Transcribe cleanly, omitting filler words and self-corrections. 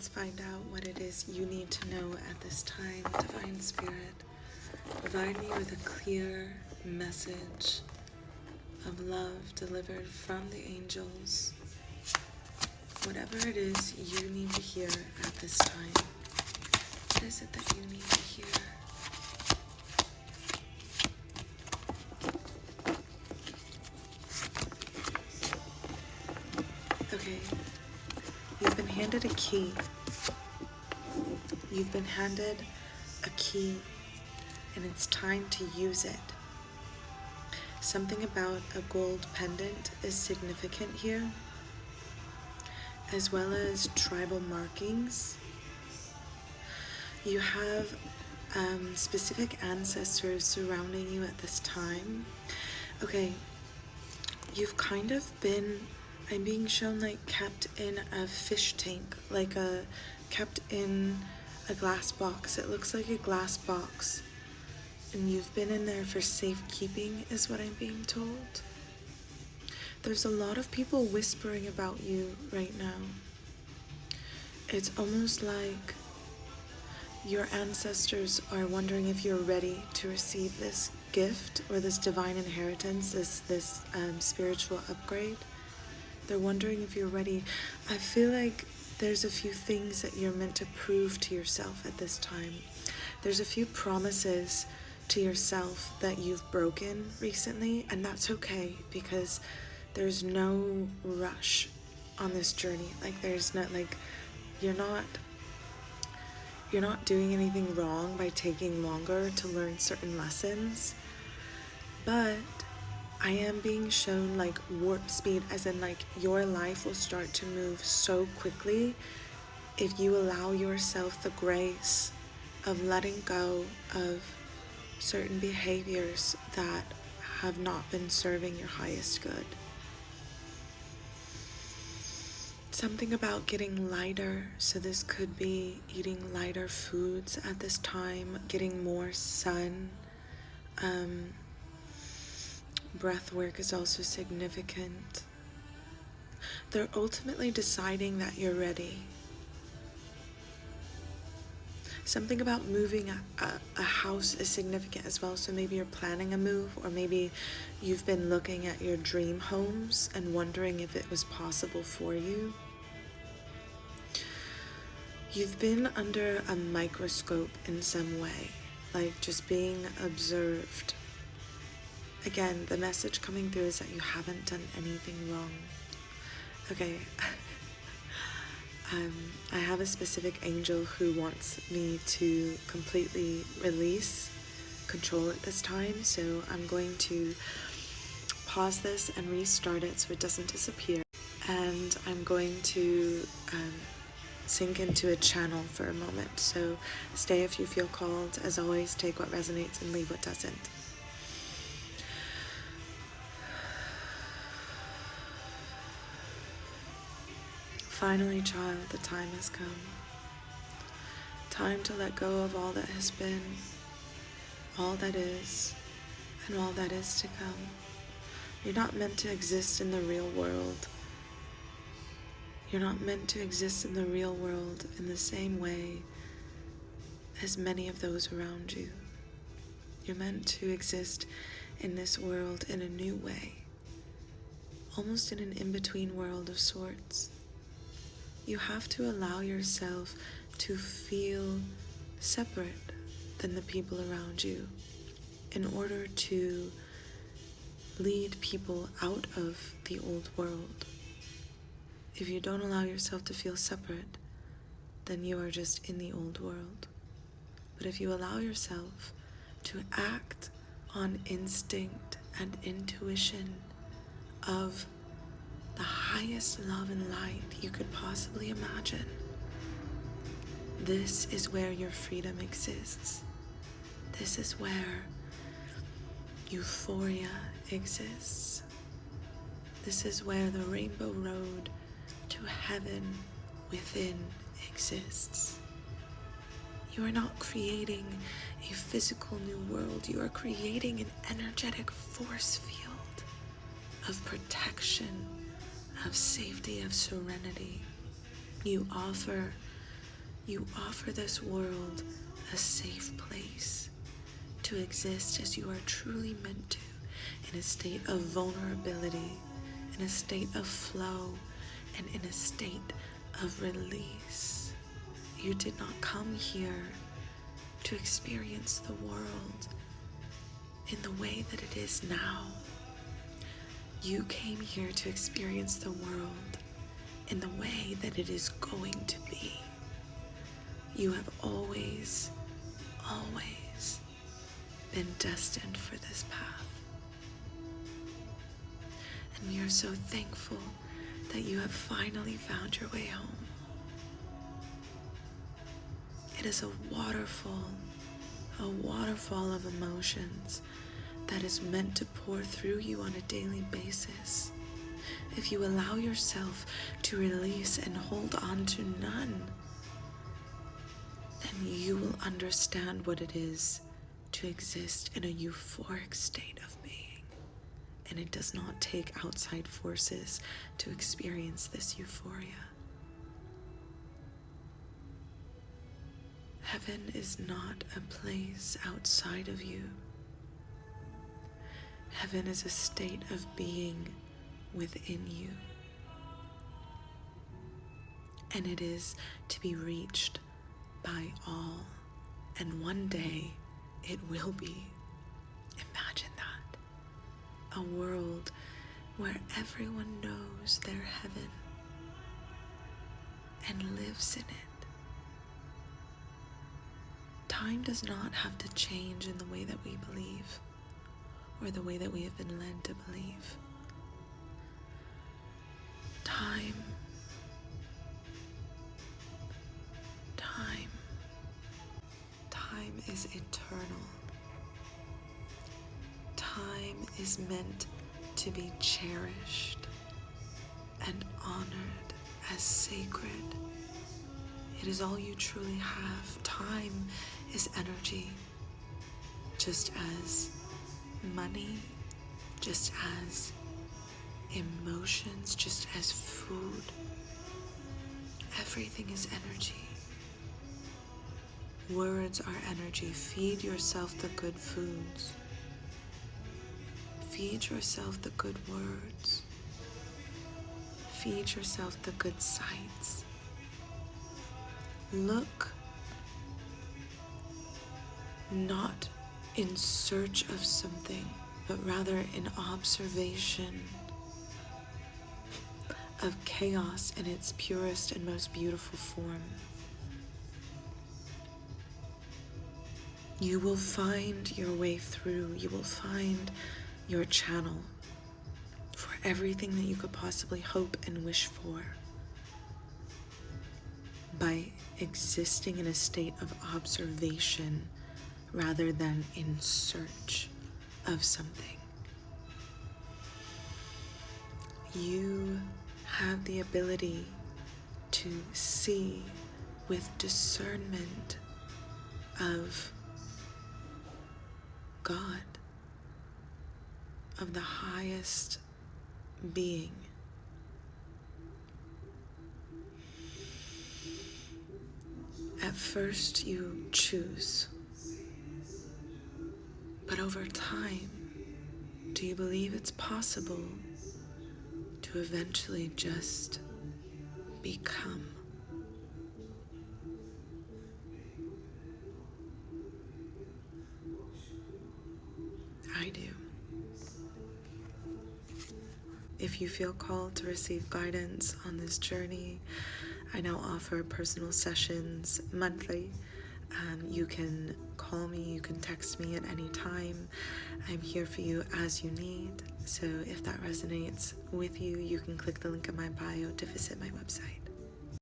let's find out what it is you need to know at this time. Divine Spirit, provide me with a clear message of love delivered from the angels. Whatever it is you need to hear at this time. What is it that you need to hear? Okay, you've been handed a key. You've been handed a key, and it's time to use it. Something about a gold pendant is significant here, as well as tribal markings. You have specific ancestors surrounding you at this time. Okay, you've kind of been, I'm being shown like kept in a fish tank, like kept in a glass box. It looks like a glass box, and you've been in there for safekeeping is what I'm being told. There's a lot of people whispering about you right now. It's almost like your ancestors are wondering if you're ready to receive this gift or this divine inheritance, this spiritual upgrade. They're wondering if you're ready. I feel like there's a few things that you're meant to prove to yourself at this time. There's a few promises to yourself that you've broken recently, and that's okay, because there's no rush on this journey. Like, there's not, like, you're not doing anything wrong by taking longer to learn certain lessons. But I am being shown like warp speed, as in like your life will start to move so quickly if you allow yourself the grace of letting go of certain behaviors that have not been serving your highest good. Something about getting lighter, so this could be eating lighter foods at this time, getting more sun. Breath work is also significant. They're ultimately deciding that you're ready. Something about moving a house is significant as well, so maybe you're planning a move, or maybe you've been looking at your dream homes and wondering if it was possible for you. You've been under a microscope in some way, like just being observed. Again, the message coming through is that you haven't done anything wrong. Okay, I have a specific angel who wants me to completely release control at this time, so I'm going to pause this and restart it so it doesn't disappear. And I'm going to sink into a channel for a moment, so stay if you feel called. As always, take what resonates and leave what doesn't. Finally, child, the time has come. Time to let go of all that has been, all that is, and all that is to come. You're not meant to exist in the real world. You're not meant to exist in the real world in the same way as many of those around you. You're meant to exist in this world in a new way, almost in an in-between world of sorts. You have to allow yourself to feel separate than the people around you in order to lead people out of the old world. If you don't allow yourself to feel separate, then you are just in the old world. But if you allow yourself to act on instinct and intuition of the highest love and light you could possibly imagine, this is where your freedom exists. This is where euphoria exists. This is where the rainbow road to heaven within exists. You are not creating a physical new world. You are creating an energetic force field of protection, of safety, of serenity. You offer You offer this world a safe place to exist as you are truly meant to, in a state of vulnerability, in a state of flow, and in a state of release. You did not come here to experience the world in the way that it is now. You came here to experience the world in the way that it is going to be. You have always, always been destined for this path. And we are so thankful that you have finally found your way home. It is a waterfall of emotions that is meant to pour through you on a daily basis. If you allow yourself to release and hold on to none, then you will understand what it is to exist in a euphoric state of being. And it does not take outside forces to experience this euphoria. Heaven is not a place outside of you. Heaven is a state of being within you. And it is to be reached by all. And one day it will be. Imagine that. A world where everyone knows their heaven and lives in it. Time does not have to change in the way that we believe, or the way that we have been led to believe. Time is eternal. Time is meant to be cherished and honored as sacred. It is all you truly have. Time is energy, just as money, just as emotions, just as food. Everything is energy. Words are energy. Feed yourself the good foods. Feed yourself the good words. Feed yourself the good sights. Look not in search of something, but rather in observation of chaos in its purest and most beautiful form. You will find your way through. You will find your channel for everything that you could possibly hope and wish for by existing in a state of observation rather than in search of something. You have the ability to see with discernment of God, of the highest being. At first you choose, but over time, do you believe it's possible to eventually just become? I do. If you feel called to receive guidance on this journey, I now offer personal sessions monthly. You can call me, you can text me at any time. I'm here for you as you need. So if that resonates with you, you can click the link in my bio to visit my website.